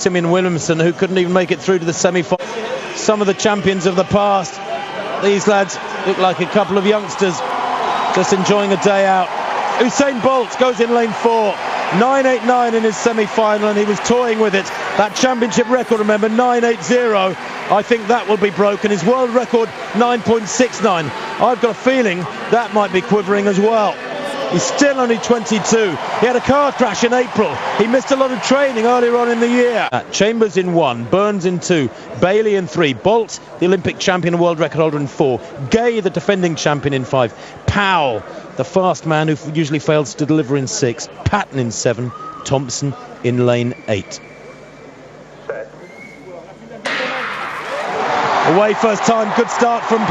Timian Williamson, who couldn't even make it through to the semi-final. Some of the champions of the past. These lads look like a couple of youngsters just enjoying a day out. Usain Bolt goes in lane 4, 9.89 in his semi-final, and he was toying with it. That championship record, remember, 9.80. I think that will be broken. His world record, 9.69. I've got a feeling that might be quivering as well. He's still only 22. He had a car crash in April. He missed a lot of training earlier on in the year. Chambers in 1, Burns in 2, Bailey in 3, Bolt, the Olympic champion and world record holder, in 4, Gay, the defending champion, in 5, Powell, the fast man who usually fails to deliver, in 6, Patton in 7, Thompson in lane 8. Away first time, good start from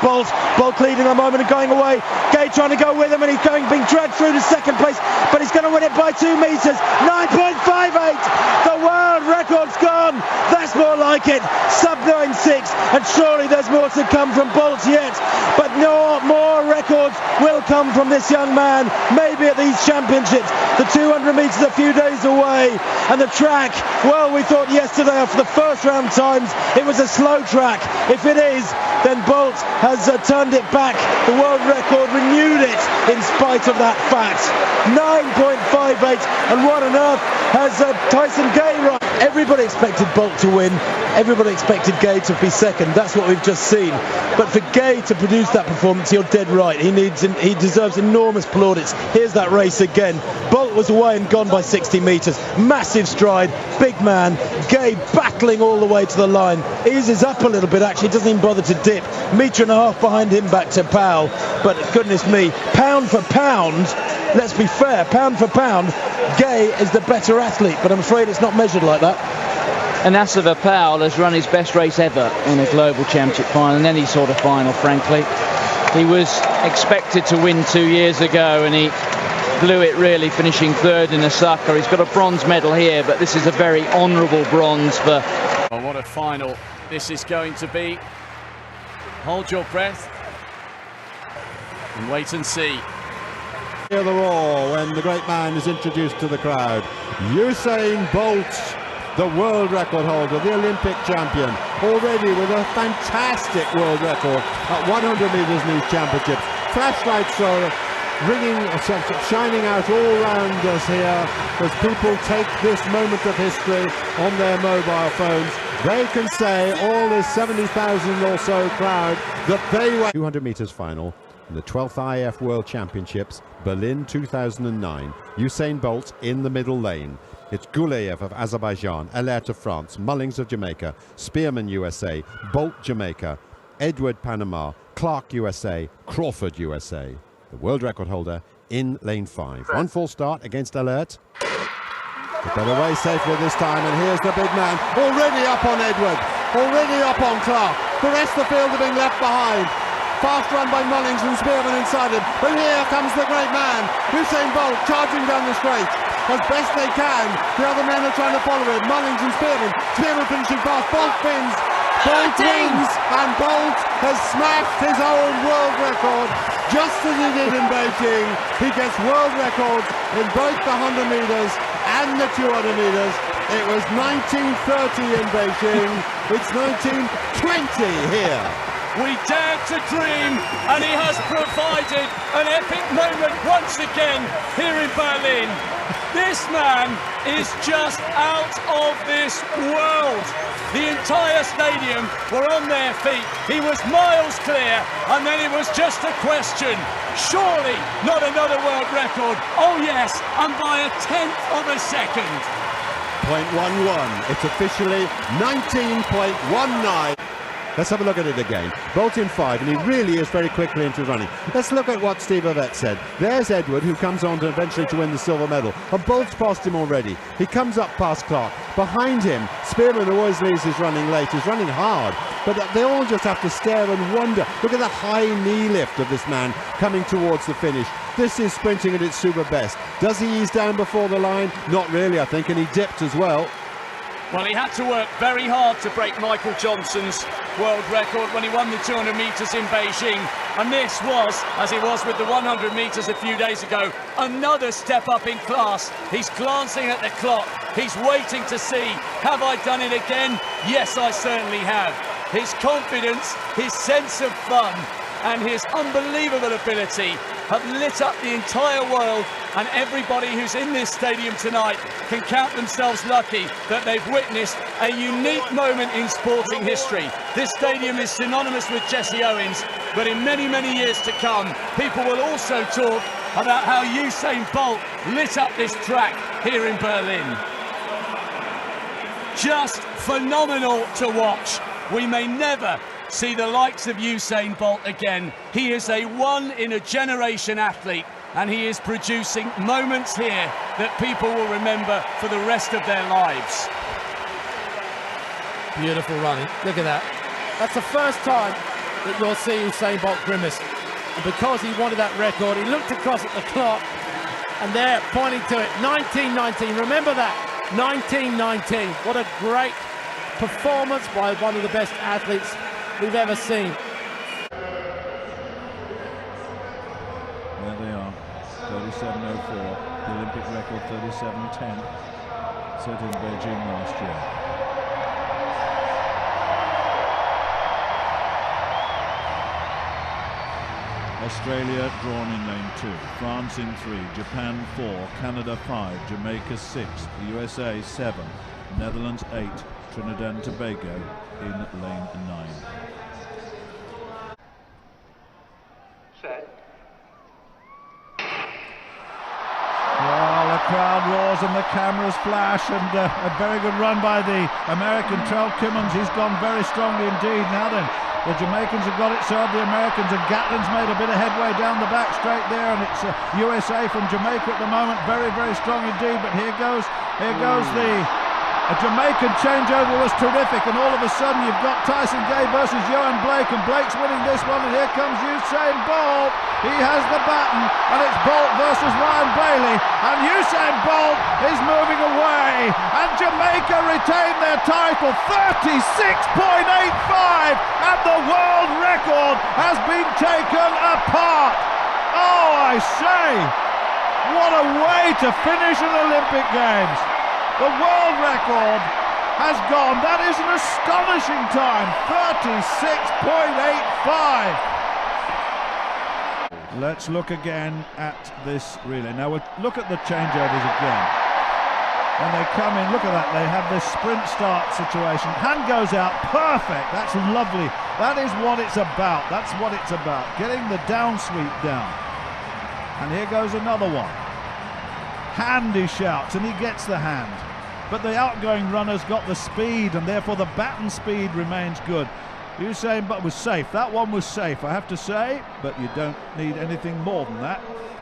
Bolt. Bolt leading a moment and going away. Gay trying to go with him, and he's being dragged through to second place, but he's going to win it by 2 meters. 9.58. The world record's gone. That's more like it. Sub 9.6, and surely there's more to come from Bolt yet. But no more records will come from this young man. Maybe at these championships. The 200 meters a few days away, and the track. Well, we thought yesterday after the first round times it was a slow track. If it is, then Bolt has turned it back. The world record renewed it in spite of that fact. 9.58, and what on earth has Tyson Gay run? Everybody expected Bolt to win. Everybody expected Gay to be second. That's what we've just seen. But for Gay to produce that performance, you're dead right. He deserves enormous plaudits. Here's that race again. Bolt was away and gone by 60 meters. Massive stride, big man. Gay battling all the way to the line. Eases up a little bit, actually, doesn't even bother to dip. Metre and a half behind him back to Powell. But goodness me, pound for pound, let's be fair, pound for pound, Gay is the better athlete, but I'm afraid it's not measured like that. And Asava Powell has run his best race ever in a global championship final, in any sort of final, frankly. He was expected to win 2 years ago, and he blew it, really, finishing third in Osaka. He's got a bronze medal here, but this is a very honourable bronze for... Oh, what a final this is going to be. Hold your breath and wait and see. Hear the roar when the great man is introduced to the crowd. Usain Bolt, the world record holder, the Olympic champion, already with a fantastic world record at 100 metres in these championships. Flashlights are ringing, shining out all around us here as people take this moment of history on their mobile phones. They can say, all this 70,000 or so crowd, that they were... 200 metres final in the 12th IF World Championships, Berlin 2009. Usain Bolt in the middle lane. It's Gouleyev of Azerbaijan, Alert of France, Mullings of Jamaica, Spearman USA, Bolt Jamaica, Edward Panama, Clark USA, Crawford USA. The world record holder in lane 5. One full start against Alert. But they're away safely this time, and here's the big man, already up on Edward, already up on Clark. The rest of the field are being left behind. Fast run by Mullings and Spearman inside him. But here comes the great man, Usain Bolt, charging down the straight as best they can. The other men are trying to follow him, Mullings and Spearman. Spearman finishing fast, Bolt wins. Bolt wins, and Bolt has smashed his own world record, just as he did in Beijing. He gets world records in both the 100 metres and the 200 metres. It was 1930 in Beijing, it's 1920 here. We dared to dream, and he has provided an epic moment once again here in Berlin. This man is just out of this world. The entire stadium were on their feet. He was miles clear, and then it was just a question. Surely not another world record. Oh yes, and by a 1/10 of a second. 0.11. It's officially 19.19. Let's have a look at it again. Bolt in 5, and he really is very quickly into running. Let's look at what Steve Ovett said. There's Edward, who comes on to eventually to win the silver medal. And Bolt's past him already. He comes up past Clark. Behind him, Spearman, who always leaves, is running late. He's running hard. But they all just have to stare and wonder. Look at the high knee lift of this man coming towards the finish. This is sprinting at its super best. Does he ease down before the line? Not really, I think, and he dipped as well. Well, he had to work very hard to break Michael Johnson's world record when he won the 200 metres in Beijing. And this was, as it was with the 100 metres a few days ago, another step up in class. He's glancing at the clock. He's waiting to see, have I done it again? Yes, I certainly have. His confidence, his sense of fun, and his unbelievable ability have lit up the entire world, and everybody who's in this stadium tonight can count themselves lucky that they've witnessed a unique moment in sporting history. This stadium is synonymous with Jesse Owens, but in many, many years to come, people will also talk about how Usain Bolt lit up this track here in Berlin. Just phenomenal to watch. We may never see the likes of Usain Bolt again. He is a one-in-a-generation athlete, and he is producing moments here that people will remember for the rest of their lives. Beautiful running. Look at that. That's the first time that you'll see Usain Bolt grimace. And because he wanted that record, he looked across at the clock, and there, pointing to it, 1919. Remember that, 1919. What a great performance by one of the best athletes we've ever seen. There they are, 37.04, the Olympic record 37.10, set in Beijing last year. Australia drawn in lane 2, France in 3, Japan 4, Canada 5, Jamaica 6, the USA 7, Netherlands 8, Trinidad and Tobago in lane 9. Set. Well, the crowd roars and the cameras flash, and a very good run by the American Trell Kimmons. He's gone very strongly indeed. Now then, the Jamaicans have got it, so have the Americans, and Gatlin's made a bit of headway down the back straight there, and it's USA from Jamaica at the moment, very, very strong indeed. But here goes a Jamaican changeover was terrific, and all of a sudden you've got Tyson Gay versus Johan Blake, and Blake's winning this one, and here comes Usain Bolt. He has the baton, and it's Bolt versus Ryan Bailey, and Usain Bolt is moving away, and Jamaica retain their title, 36.85, and the world record has been taken apart. Oh, I say, what a way to finish an Olympic Games. The world record has gone. That is an astonishing time, 36.85. Let's look again at this relay. Now we'll look at the changeovers again. When they come in, look at that, they have this sprint start situation. Hand goes out, perfect, that's lovely. That is what it's about, that's what it's about, getting the down sweep down. And here goes another one. Hand, he shouts, and he gets the hand. But the outgoing runner's got the speed, and therefore the baton speed remains good. Usain Bolt was safe. That one was safe, I have to say, but you don't need anything more than that.